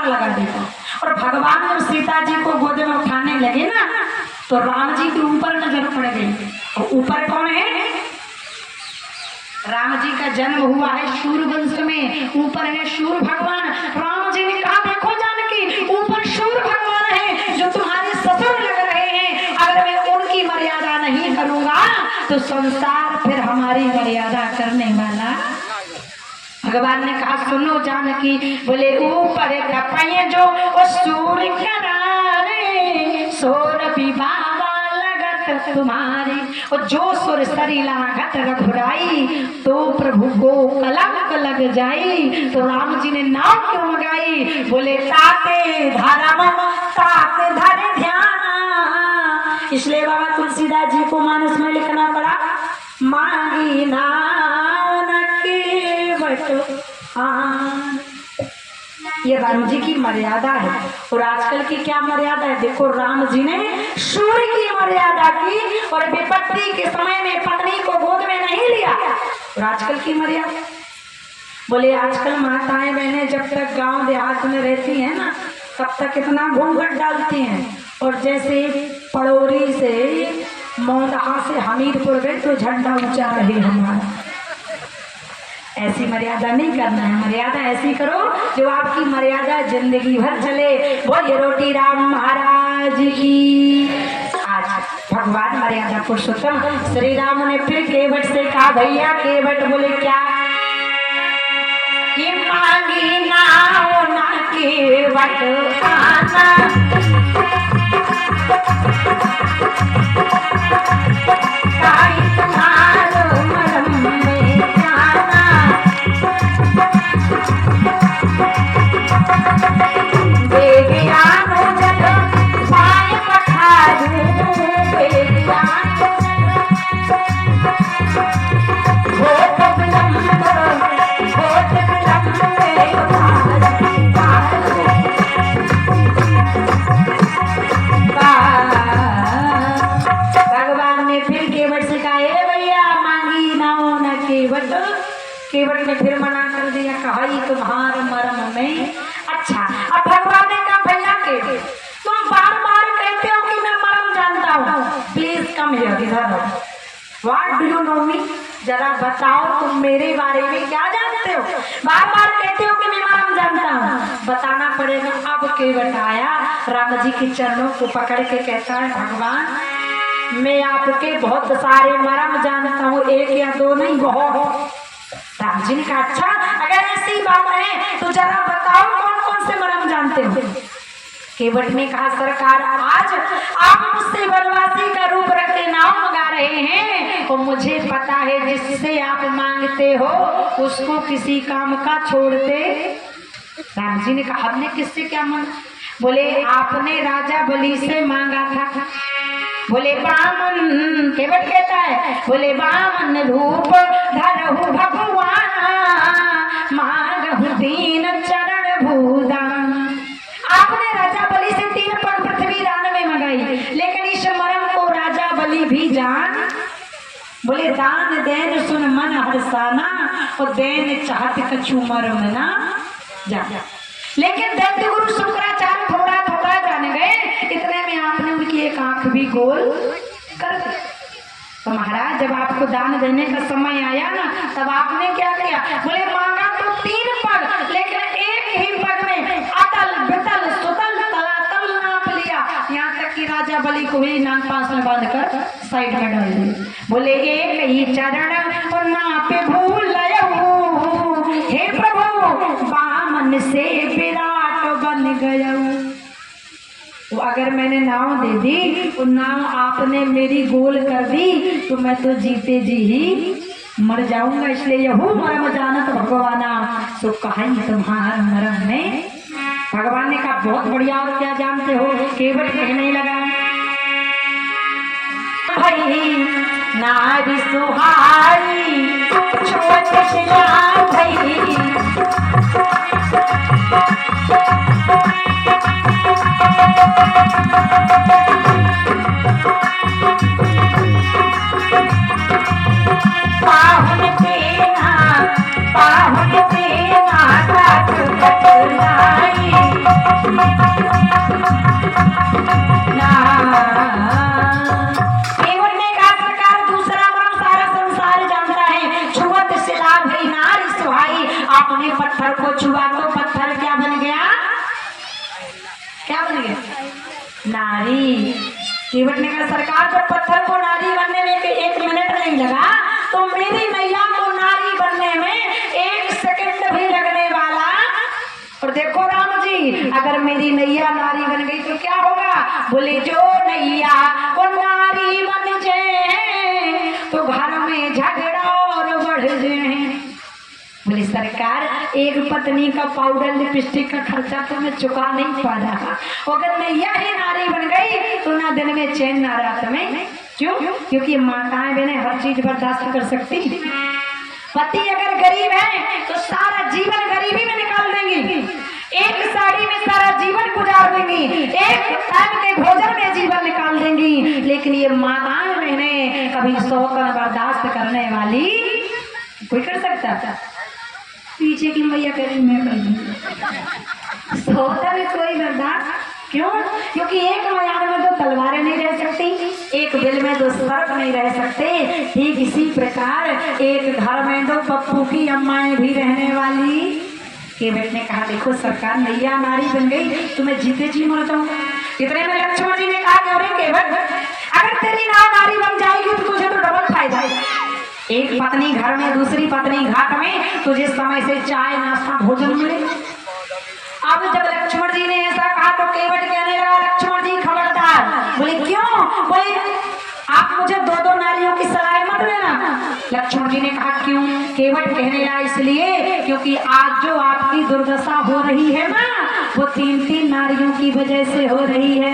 पार लगा देगा। और भगवान जब सीता जी को गोद में उठाने लगे ना तो राम जी के ऊपर नजर पड़ गई। और ऊपर कौन है? राम जी का जन्म हुआ है सूर्य वंश में, ऊपर है सूर्य भगवान। राम जी ने कहा देखो जानकी, ऊपर सूर्य भगवान है जो तुम्हारे ससुर लग रहे हैं, अगर मैं उनकी मर्यादा नहीं करूंगा तो संसार फिर हमारी मर्यादा करने वाला। भगवान ने कहा सुनो जानकी, बोले ऊपर कपाए जो सूर्य करारे, सोर बाबा लगत तुम्हारी, और जो सुर सरी लागत रघुराई, तो प्रभु को कलंक लग जाई। तो राम जी ने नाव क्यों मंगाई? बोले ताते धर्म ताते धरे ध्यान। इसलिए बाबा तुलसीदास जी को मानस में लिखना पड़ा, मांगी नानक बटुआन। ये राम जी की मर्यादा है। और आजकल की क्या मर्यादा है? देखो राम जी ने सूर्य की मर्यादा की और विपत्ति के समय में पत्नी को गोद में नहीं लिया। और आजकल की मर्यादा, बोले आजकल माताएं बहनें जब तक गांव देहात में रहती हैं ना तब तक इतना घूंघट डालती हैं, और जैसे पड़ोरी से मौदहा से हमीरपुर गए तो झंडा ऊंचा रहे हमारा। ऐसी मर्यादा नहीं करना है। मर्यादा ऐसी करो जो आपकी मर्यादा जिंदगी भर चले। बोलिए रोटी राम महाराज की। आज भगवान मर्यादा पुरुषोत्तम श्री राम ने फिर केवट से कहा, भैया केवट बोले क्या? कि मांगी ना केवट आना, केवट ने फिर मना कर दिया, कहा तुम्हारे मरम में। अच्छा, अब भगवान ने कहा भैया केवट तुम बार बार कहते हो कि मैं मरम जानता हूँ, प्लीज कम हियर इधर। व्हाट डू यू नो मी? जरा बताओ तुम मेरे बारे में क्या जानते हो? बार बार कहते हो कि मैं मरम जानता हूँ, बताना पड़ेगा। अब केवट आया, राम जी के चरणों को पकड़ के कहता है, भगवान मैं आपके बहुत सारे मरम जानता हूँ, एक या दो नहीं बहुत। राम जी ने कहा अच्छा, अगर ऐसी बात है तो जरा बताओ कौन कौन से मरम जानते हो? केवट ने कहा सरकार आज आप मुझसे वनवासी का रूप रख के नाव मंगा रहे हैं, तो मुझे पता है जिससे आप मांगते हो उसको किसी काम का छोड़ते। राम जी ने कहा हमने किससे क्या मांगा? बोले आपने राजा बलि से मांगा था। बोले बामन, केवट कहता है, बोले बामन रूप धरहु भगवान, मांगहु दीन चरण भूदान। आपने राजा बलि से 3 पग पृथ्वी दान में मंगाई, लेकिन इस मरम को राजा बलि भी जान। बोले दान देन सुन मन हरसाना, और देन चाहत कछु मरम ना जा। लेकिन दैत्य गुरु शुक्राचार्य थोड़ा थोड़ा जान गए, इतने में आपने उनकी एक आंख भी गोल कर दी। तो महाराज जब आपको दान देने का समय आया ना तब आपने क्या किया? बोले मांगा तो 3 पग, लेकिन एक ही पग में अतल वितल सुतल तलातल नाप लिया, यहाँ तक कि राजा बलि को भी नाक पास में बांध कर साइड में डाल दिया। बोले एक ही चरण और नापे भूल हे प्रभु, बामन से विराट बन गया। तो अगर मैंने नाव दे दी तो नाव आपने मेरी गोल कर दी तो मैं तो जीते जी ही मर जाऊंगा। इसलिए यहू मरम जानत भगवाना, तो कहीं तुम्हार मरम में। भगवान ने कहा बहुत बढ़िया, और क्या जानते हो? केवट कहने लगा, भाई नारी सुहारी छोट शिला भई, पाहुन तेना काट कटलाई, नारी। केवट ने कहा सरकार जब पत्थर को नारी बनने में 1 मिनट नहीं लगा तो मेरी नैया को नारी बनने में 1 सेकंड भी लगने वाला। और देखो राम जी, अगर मेरी नैया नारी बन गई तो क्या होगा? बोले जो नैया वो नारी बन जाए तो घर में झगड़ा और बढ़ जाए। बोले सरकार एक पत्नी का पाउडर लिपस्टिक का खर्चा तो मैं चुका नहीं पा रहा, अगर नैया ही नारी बन गई तो ना दिन में चैन ना रात में। क्यों? क्योंकि माताएं बहनें हर चीज बर्दाश्त कर सकती। पति अगर गरीब है तो सारा जीवन गरीबी में निकाल देंगी, एक साड़ी में सारा जीवन गुजार देंगी, एक टाइम के भोजन में जीवन निकाल देंगी। लेकिन ये माताएं बहनें कभी सौतन बर्दाश्त करने वाली कोई कर सकता था? पीछे की मैया करी मैं कही सोता में कोई बर्दाश्त। क्यों? क्योंकि एक मयान में 2 तलवारें नहीं रह सकती, एक बिल में 2 सर्प नहीं रह सकते। ठीक इसी प्रकार एक घर में 2 पप्पू की अम्माएं भी रहने वाली। केवट ने कहा देखो सरकार नैया नारी बन गई तो मैं जीते जी मर जाऊंगा। इतने में लक्ष्मण जी ने कहा अरे केवट अगर तेरी नाव नारी बन जाएगी तो तुझे तो डबल फायदा है। एक पत्नी घर में दूसरी पत्नी घाट में, तुझे समय से चाय नाश्ता भोजन मिले। अब जब लक्ष्मण जी ने ऐसा कहा तो केवट कहने लगा लक्ष्मण जी खबरदार। बोले क्यों? बोले आप मुझे 2 नारियों की सलाह मत देना। लक्ष्मण जी ने कहा क्यों? केवट कहने लगा इसलिए क्योंकि आज जो आपकी दुर्दशा हो रही है ना वो 3 नारियों की वजह से हो रही है।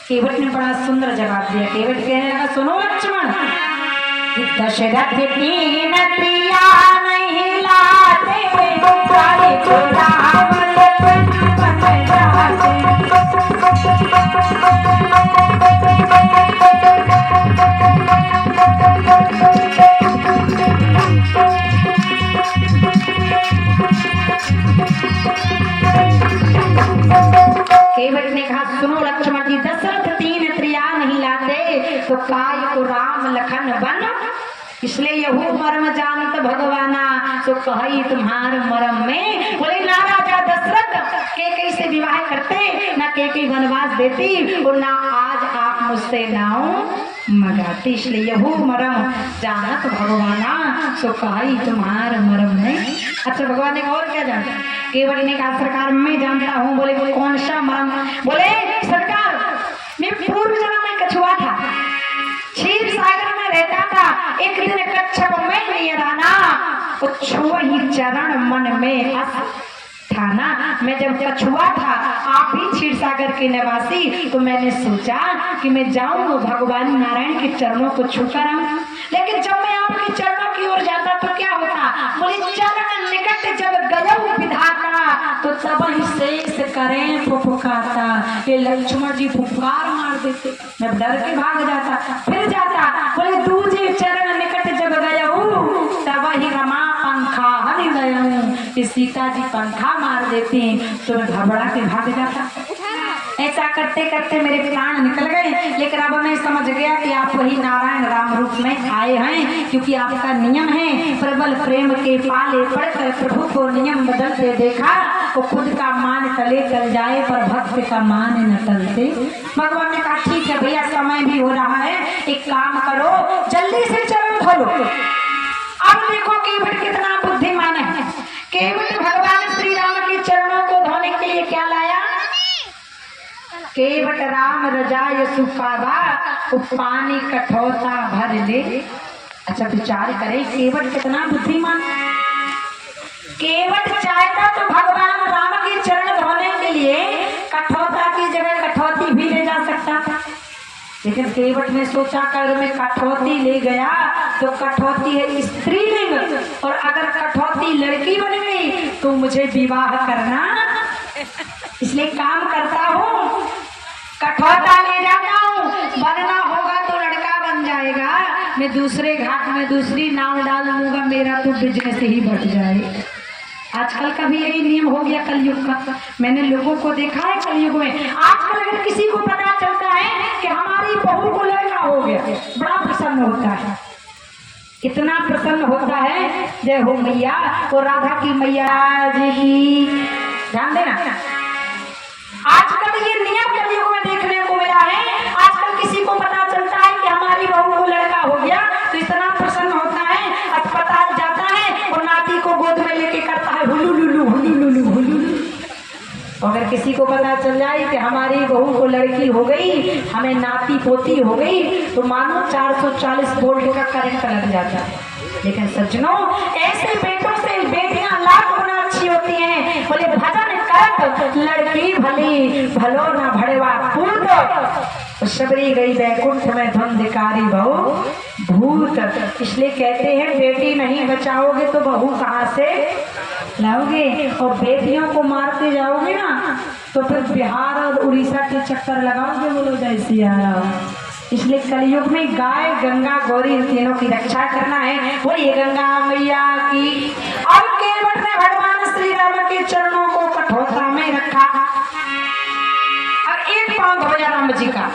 केवट ने बड़ा सुंदर जवाब दिया। केवट कहने लगा सुनो लक्ष्मण, दशरथ 3 प्रिया नहीं लाते को राम लखन बन जाते। केवट ने कहा सुनो लक्ष्मण जी, दशरथ 3 प्रिया नहीं लाते तो काय को राम लखन बन। इसलिए यहू मर्म जानत भगवाना तो कही तुम्हार मरम में। बोले ना राजा दशरथ के से विवाह करते, ना के वनवास देती और ना आज आप मुझसे नाव मगाती। इसलिए यहू मरम जानत भगवाना तो कही तुम्हार मरम में। अच्छा भगवान ने और क्या जानता? केवट ने कहा सरकार मैं जानता हूँ। बोले कौन सा मरम? बोले सरकार मैं पूर्व जन्म में कछुआ था, क्षीर सागर में रहता था। एक दिन कच्छप में नहीं राना तो छुआ ही चरण मन में अस थाना। मैं जब कछुआ था आप ही क्षीर सागर के निवासी, तो मैंने सोचा कि मैं जाऊं भगवान नारायण के चरणों को छूकर आऊं। लेकिन जब मैं आपके चरणों की ओर जाता तो क्या होता? बोले चरण निकट जब गयो विधाता तो तब ही शेष करें फुफकाता। ये लक्ष्मण जी फुफकार मार देते, मैं डर के भाग जाता, फिर जाता। बोले दूजे चरण निकट जब गया तब ही रमा पंखा हनि गया। सीता जी पंखा मार देती तो मैं घबरा के भाग जाता। ऐसा करते करते मेरे प्राण निकल गए। लेकिन अब मैं समझ गया कि आप वही नारायण राम रूप में आए हैं, क्योंकि आपका नियम है प्रबल प्रेम के पाले पड़कर प्रभु को नियम बदलते देखा। वो खुद का मान तले चल जाए पर भक्त का मान न टलते। भगवान ने कहा ठीक है भैया समय भी हो रहा है, एक काम करो जल्दी से चरण धो लो। अब देखो केवट कितना बुद्धिमान है। केवट भगवान श्री राम के चरणों को धोने के लिए क्या लाया? केवट राम रजाय सुखावा पानी कठोता भर ले। अच्छा विचार करें केवट कितना बुद्धिमान। केवट चाहता तो भगवान राम के चरण धोने के लिए कठोता की जगह कठौती भी ले जा सकता था, लेकिन केवट ने सोचा कर मैं कठौती ले गया तो कठौती है स्त्रीलिंग, और अगर कठौती लड़की बन गई तो मुझे विवाह करना, इसलिए काम करता हूँ कठौता ले जाता हूँ, बनना होगा तो लड़का बन जाएगा, मैं दूसरे घाट में दूसरी नाव डाल दूंगा, मेरा तो बिजनेस ही बढ़ जाएगा। आजकल का भी यही नियम हो गया कलयुग का। मैंने लोगों को देखा है कलयुग में, आजकल अगर किसी को पता चलता है कि हमारी बहू को लड़का हो गया, बड़ा प्रसन्न होता है, इतना प्रसन्न होता है। जय हो मैया और राधा की मैया जी की। ध्यान देना, आजकल ये नियम कलयुग में देखने गया तो इतना प्रसन्न होता है, अस्पताल जाता है और नाती को गोद में लेके करता है हुलुलुलु हुलुलुलु हुलुलु। अगर किसी को पता चल जाए कि हमारी बहू को लड़की हो गई, हमें नाती पोती हो गई, तो मानो 440 वोल्ट का करंट लग जाता है। लेकिन सज्जनों, ऐसे बेटों से बेटियां लाख गुना अच्छी होती हैं। बोले भजन करत लड़की भली, भलो न भड़वा पूत, शबरी गई बैकुंठ में धुंधकारी बहू भूत। इसलिए कहते हैं बेटी नहीं बचाओगे तो बहू कहाँ से लाओगे। और बेटियों को मारते जाओगे ना तो फिर बिहार और उड़ीसा के चक्कर लगाओगे। बोलो जय सिया राम। इसलिए कलयुग में गाय गंगा गौरी तीनों की रक्षा करना है। बोलिए गंगा मैया की। और केवट ने भगवान श्री राम के चरणों को कठोरता में रखा और एक पांव धोया राम जी का।